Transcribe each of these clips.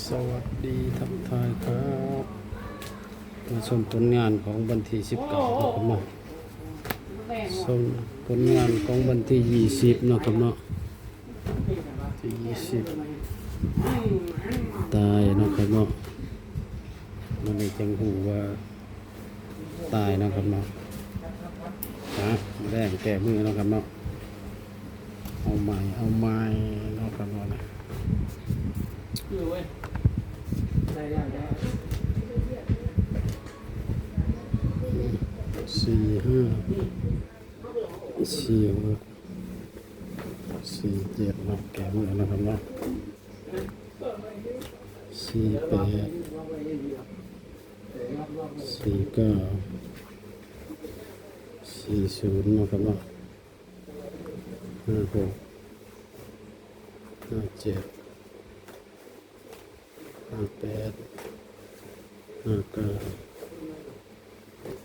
สวัสดีทักทายครับมาชมผลงานของวันที่19นะครับเนาะชมผลงานของวันที่20นะครับเนาะที่20ตายนะครับเนาะมันเลยจังหูว่าตายนะครับเนาะแรงแก่มือนะครับเนาะเอาไม้นะครับเนาะสี่ห้าสี่หกสี่เจ็ดนับแก่มือนะครับเนาะสี่แปดสี่เก้าสี่ศูนย์นะครับเนาะห้าหกห้าเจ็ด58 59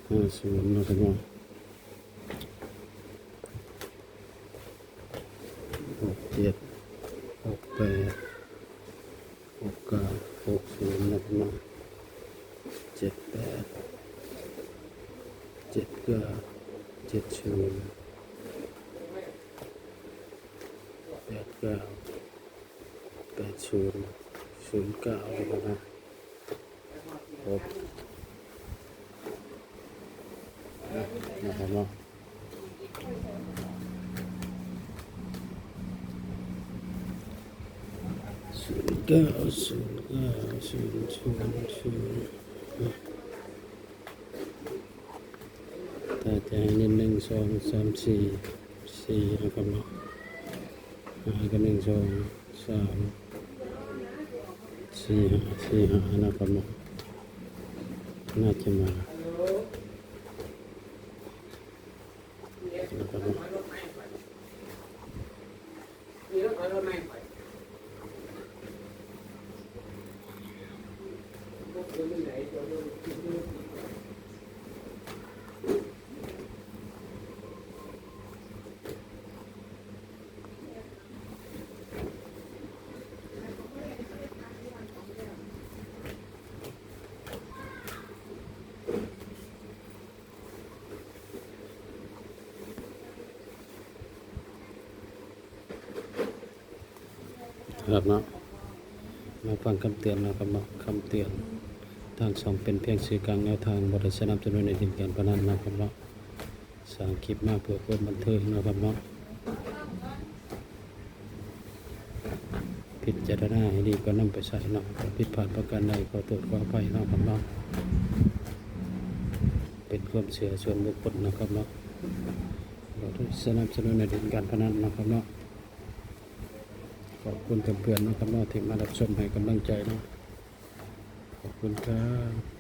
50นะครับเนาะ67 68 69 60นะครับเนาะ78 79 70 89 80 09นะครับนะครับเนาะแต่ใจนิด1 2 3 4นะครับเนาะก็1 2 3 4 5นะครับเนาะน่าจะมานะครับเนาะครับเนาะมาฟังคำเตือนนะครับเนาะคำเตือนทางช่องเป็นเพียงสื่อกลางแนวทางบริษัทนำจำนวนในดินการพนันนะครับเนาะสร้างคลิปมาเพื่อความบันเทิงนะครับเนาะพิจารณาให้ดีก็นำไปใช้เนาะผิดพลาดประการใดขอโทษขออภัยนะครับเนาะเป็นความเชื่อส่วนบุคคลนะครับเนาะบริษัทนำจำนวนในดินการพนันนะครับเนาะขอบคุณเพื่อนๆนะครับเนาะที่มารับชมให้กำลังใจเนาะขอบคุณครับ